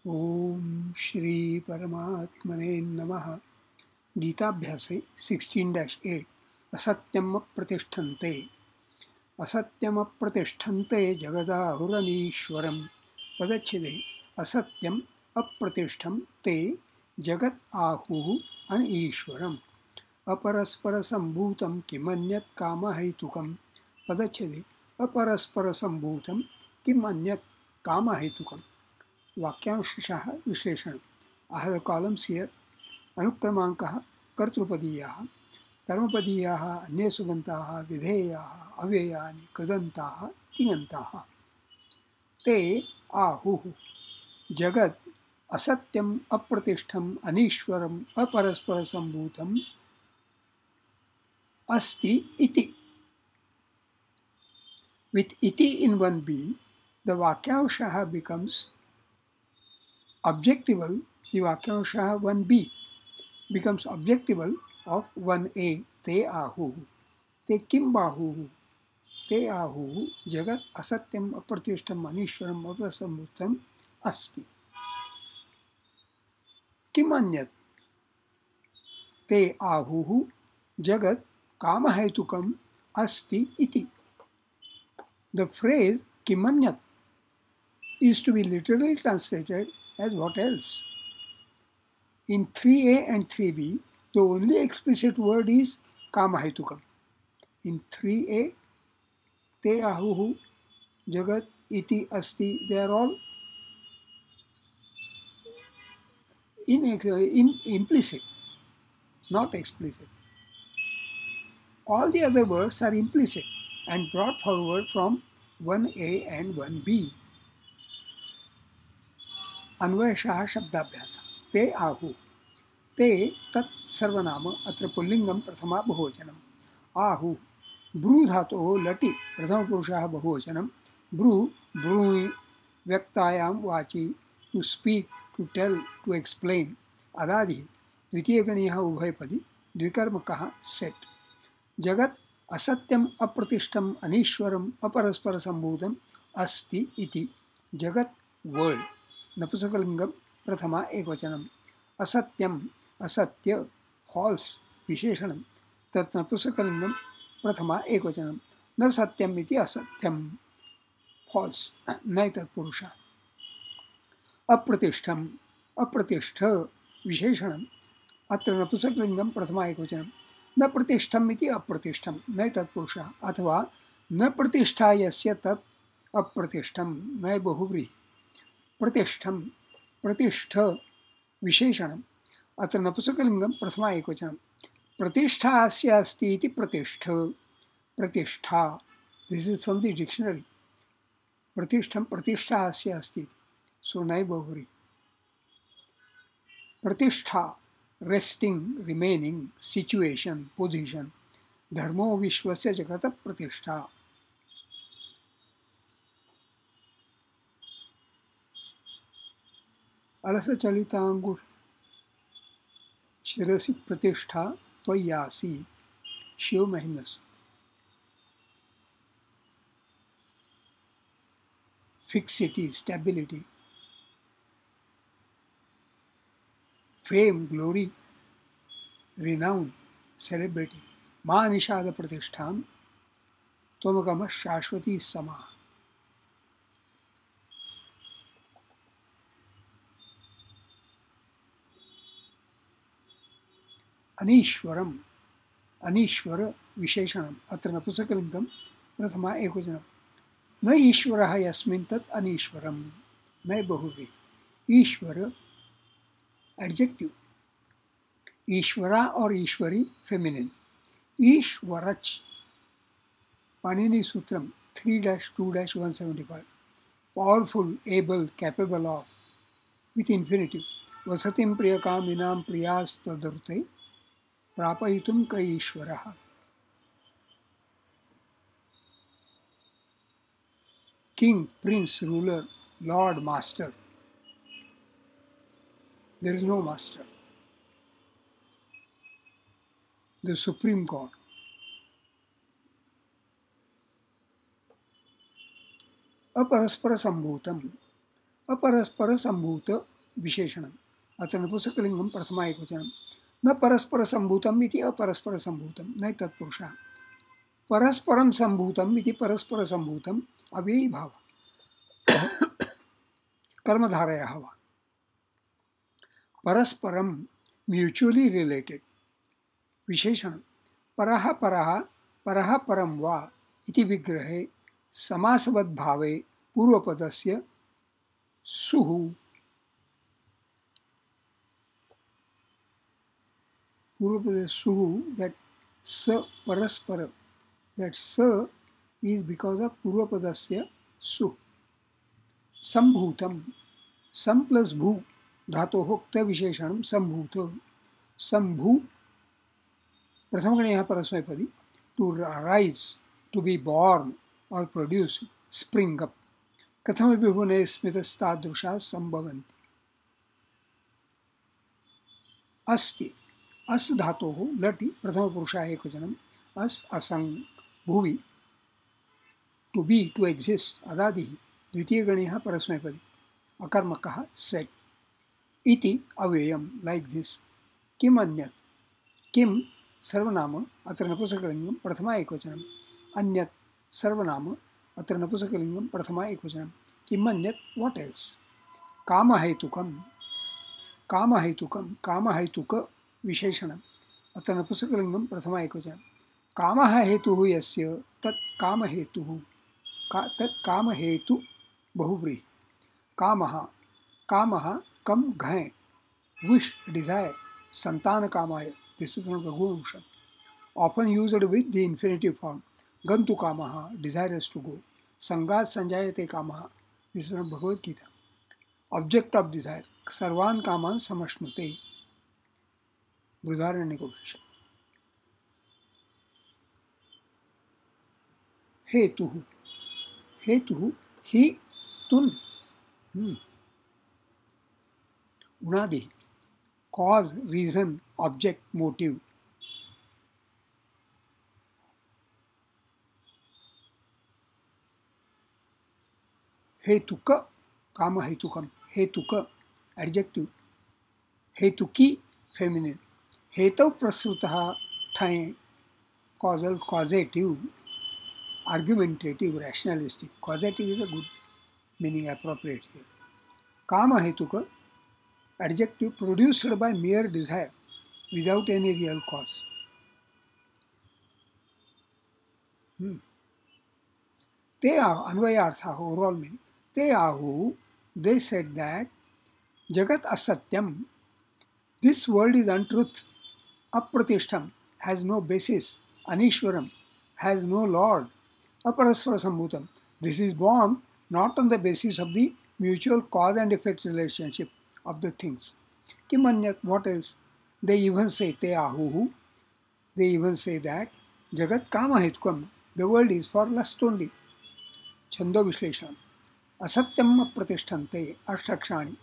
ओम श्री परमात्मने नमः। गीताभ्यासे 16-8 असत्यमप्रतिष्ठन्ते असत्यमप्रतिष्ठन्ते जगदाहुरनीश्वरं पदच्छेदे असत्यम अप्रतिष्ठं ते जगत् आहुः अनीश्वरम् अपरस्परसम्भूतं किमन्यत् कामहेतुकं पदच्छेदे अपरस्परसम्भूतं किमन्यत् कामहेतुकम् वाक्यांशः विश्लेषण। I have the columns here. अनुक्रमाङ्कः कर्तृपदीयाः कर्मपदीयाः अन्ये सुबन्ताः विधेयाः अव्ययानि कृदन्ताः तिङन्ताः। ते आहुः जगत् असत्यम् अप्रतिष्ठम् अनीश्वरम् अपरस्परसम्भूतम् अस्ति इति. With iti in 1b, the Vakyamshaha becomes objectival. The Vakyamshaha 1b becomes objectival of 1a. Te ahu. Te kim bahu. Te ahu. Jagat asatyam apratishtam anishwaram aprasambutam asti. Kim anyat. Te ahu. Jagat kamahetukam asti iti. The phrase kimanyat is to be literally translated as what else. In 3a and 3b, the only explicit word is kamahetukam. In 3a, te ahuhu, jagat, iti, asti, they are all implicit, not explicit. All the other words are implicit and brought forward from 1a and 1b. अन्वयशः शब्दाभ्यास. ते आहु. ते तत् सर्वनाम अत्र पुल्लिंगम प्रथमा बहुवचनम. आहु ब्रू धातोः लटि प्रथमपुरुषः बहुवचनम. ब्रू ब्रूयि व्यक्तायां वाचि to speak to tell to explain. अदादि द्वितीयगणीयः उभयपदी द्विकर्मकः सेट. जगत् असत्यम अप्रतिष्ठम अनीश्वरम अपरस्परसम्भूतम अस्ति इति. जगत् वर्ल्ड नपुंसकलिंगम प्रथमा एकवचनम. असत्यम असत्य फॉल्स विशेषणम तत् नपुंसकलिंगम प्रथमा एकवचनम. न सत्यम इति असत्यम फॉल्स न तत्पुरुषः. अप्रतिष्ठम अप्रतिष्ठ विशेषणम अत्र नपुंसकलिंगम प्रथमा एकवचनम. न प्रतिष्ठम इति अप्रतिष्ठम न तत्पुरुषः. अथवा न प्रतिष्ठा यस्य तत् अप्रतिष्ठम न बहुव्रीहि. प्रतिष्ठम प्रतिष्ठ विशेषणम अत्र नपुंसकलिंगम प्रथमा एकवचनम. प्रतिष्ठा अस्य अस्ति इति प्रतिष्ठ. प्रतिष्ठा, this is from the dictionary. प्रतिष्ठम प्रतिष्ठा अस्य अस्ति, सो नै बहुव्रीहि. प्रतिष्ठा रेस्टिंग, रिमेनिंग, सिचुएशन, पोजिशन. धर्मो विश्वस्य जगत प्रतिष्ठा. अलस चलितांगुर शिरसि प्रतिष्ठा त्वय्यासी. शिव महिम्न सूत्र. Fixity, stability, fame, glory, renown, celebrity. मा निषाद प्रतिष्ठां त्वमगमः शाश्वती समा. अनीश्वरम अनीश्वर विशेषणम अत्र नपुंसकलिंगम प्रथमा एकवचनम. न ईश्वरः यस्मिन् तत् अनीश्वरम न बहुव्रीहि. ईश्वर एडजेक्टिव. ईश्वरा और ईश्वरी फेमिनिन. ईश्वरच पाणिनि सूत्रम 3-2-175. Powerful, able, capable of with infinitive. वसतिं प्रियकामिनां प्रियास्त्वदृते प्रापयितुं क ईश्वरः. King, prince, ruler, lord, master. There is no master. The supreme God. अपरस्पर संभूतम. अपरस्पर संभूत विशेषणम् अत्र नपुंसकलिङ्गं प्रथमा एकवचनं न परस्परसम्भूतम् इति अपरस्परसम्भूतं न तत्पुरुषः परस्परं सम्भूतम् इति परस्परसम्भूतम् अव्ययीभावः कर्मधारयः वा परस्परं म्यूचुअली रिलेटेड विशेषणं परः परः परः परं वा इति विग्रहे समासवद्भावे पूर्वपदस्य सुः that sa paraspara, that sa is because of purvapadasya su. Sambhutam, sam plus bhu धातोः क्त विशेषणं संभूत संभू प्रथमगणे यहाँ परस्मैपदी to rise, to be born or produce, spring up. कथमपि भुवने स्मितस्तादृशाः सम्भवन्ति. अस्ति अस् धातोः लटि प्रथमपुरुषः एकवचनम् अस् असंग भुवि टू बी टू एक्सिस्ट अदादिः द्वितीयगणः परस्मैपदी अकर्मकः सेट इति अव्ययम् लाइक दिस. किम् अन्यत् किम् सर्वनाम अत्र नपुंसकलिङ्गं प्रथमा एकवचनम् अन्यत् सर्वनाम अत्र नपुंसकलिङ्गं प्रथमा एकवचनं किम् अन्यत् व्हाट एल्स. कामहेतुकं कामहेतुकं कामहेतुक विशेषणम् अत्र नपुंसकलिङ्गं प्रथमा एकवचनं कामः हेतुः यस्य तत् कामहेतुः तत् कामहेतु बहुव्रीहि. कामः कामः कम घय wish desire संतान कामाय. This is from Raghuvansham, often used with the infinitive form. Gantu kamaha, desirous to go. Sangat sanjayate kamaha. This is from Bhagavad Gita. Object of desire. Sarvan kaman samashnute. Brihadaranyaka. Hetuhu. Hetuhu. He tun. Unadi. Cause, reason, object, motive. Hetuka, kama hetukam. Hetuka, adjective. Hetuki, feminine. Hetav prasutaha, thai, causal, causative, argumentative, rationalistic. Causative is a good meaning, appropriate here. Kama hetuka, adjective produced by mere desire without any real cause. They are Anvayartha, overall meaning. They are who, they said that Jagat Asatyam, this world is untruth, Apratishtam, has no basis, Anishwaram, has no lord, Aparasvara Sambhutam, this is born not on the basis of the mutual cause and effect relationship of the things. Kimanyat, what else? They even say te ahu. They even say that Jagat kama hetukam, the world is for lust only. Chando Vishlesham. Asatyam pratishtante ashtakshani.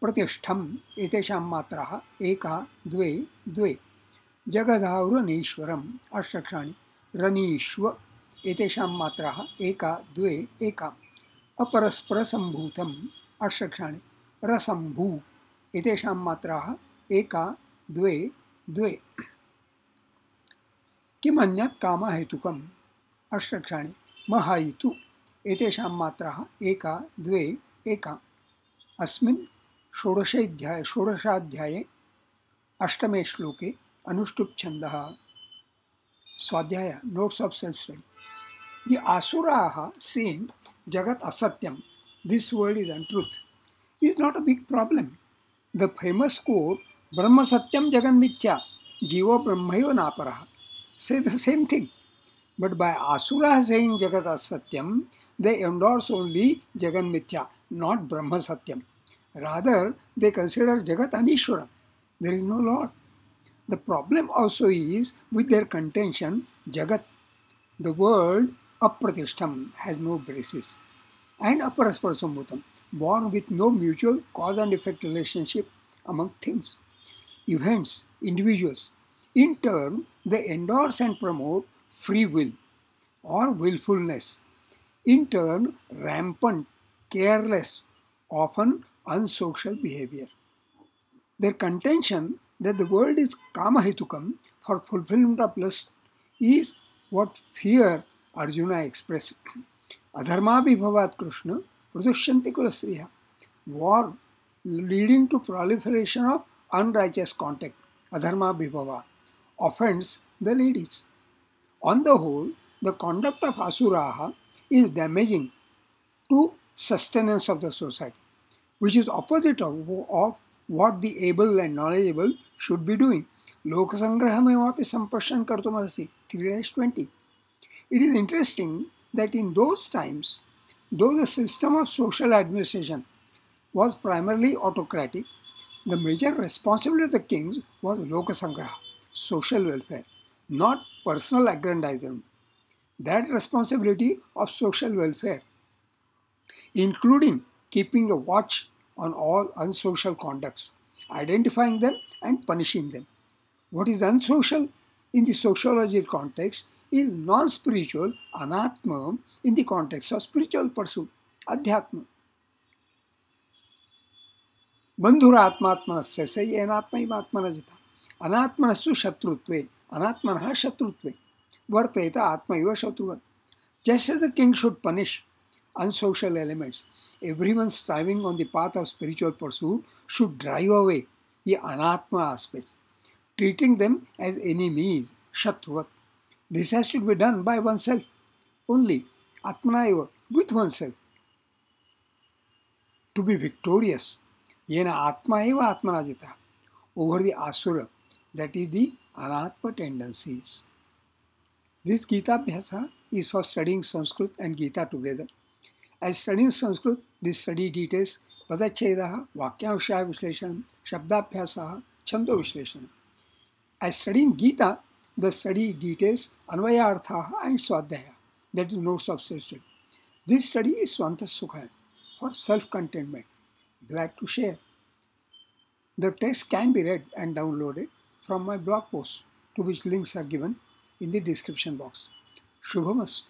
Pratishtham etesham matraha eka dve dve. Jagadha ranishwaram ashtakshani. Ranishwa etesham matraha eka dve eka. Aparaspara sambhutam ashtakshani. रसंभू एतेषां मात्राः एका द्वे द्वे. किमन्यत् कामहेतुकम् अष्टक्षाणि महायितु एतेषां मात्राः एका द्वे एका. अस्मिन् षोडशाध्याये अष्टमे श्लोके अनुष्टुप् छन्दः स्वाध्याय notes of self study. The asuraah saying Jagat Asatyam, this world is untruth, is not a big problem. The famous quote, Brahma Satyam Jagan Mithya, Jiva Brahmaiva Naparaha, say the same thing. But by Asura saying Jagat Asatyam, they endorse only Jagan Mithya, not Brahma Satyam. Rather, they consider Jagat Anishwara. There is no Lord. The problem also is with their contention, Jagat, the world, Apratishtam, has no basis, and Aparaspara Sambhutam, born with no mutual cause and effect relationship among things, events, individuals. In turn, they endorse and promote free will or willfulness. In turn, rampant, careless, often unsocial behavior. Their contention that the world is kamahetukam for fulfillment of lust is what fear Arjuna expressed. Adharma bhavavat Krishna pradushyanti kulasriha. War leading to proliferation of unrighteous contact, adharma bhava, offends the ladies. On the whole, the conduct of asuraha is damaging to sustenance of the society, which is opposite of what the able and knowledgeable should be doing. Lokasangrahamapi sampashyan kartumarasi, 3-20. It is interesting that in those times, though the system of social administration was primarily autocratic, the major responsibility of the kings was lokasangraha, social welfare, not personal aggrandizement. That responsibility of social welfare, including keeping a watch on all unsocial conducts, identifying them and punishing them. What is unsocial in the sociological context is non-spiritual, anatma, in the context of spiritual pursuit, adhyatma. बंधुरात्मात्मनस्य स येनात्मैवात्मनजिता अनात्मनस्तु शत्रुत्वे अनात्मनः शत्रुत्वे वर्तेत आत्मैव शत्रुवत्. Just as the king should punish unsocial elements, everyone striving on the path of spiritual pursuit should drive away the anatma aspects, treating them as enemies, shatruvat. This has to be done by oneself only, atmanaiva, with oneself. To be victorious, yena atma eva atmanajita, over the asura, that is the anatma tendencies. This Gita Abhyasa is for studying Sanskrit and Gita together. As studying Sanskrit, this study details Padachedaha, Vakyamshaya Vishlesanam, Shabdabhyasaha, Chando Vishlesanam. As studying Gita, the study details Anvayarthaha and Swadhyaya, that is notes of self-study. This study is Swanta Sukha, for self-contentment. Glad to share. The text can be read and downloaded from my blog post, to which links are given in the description box. Shubhamastu.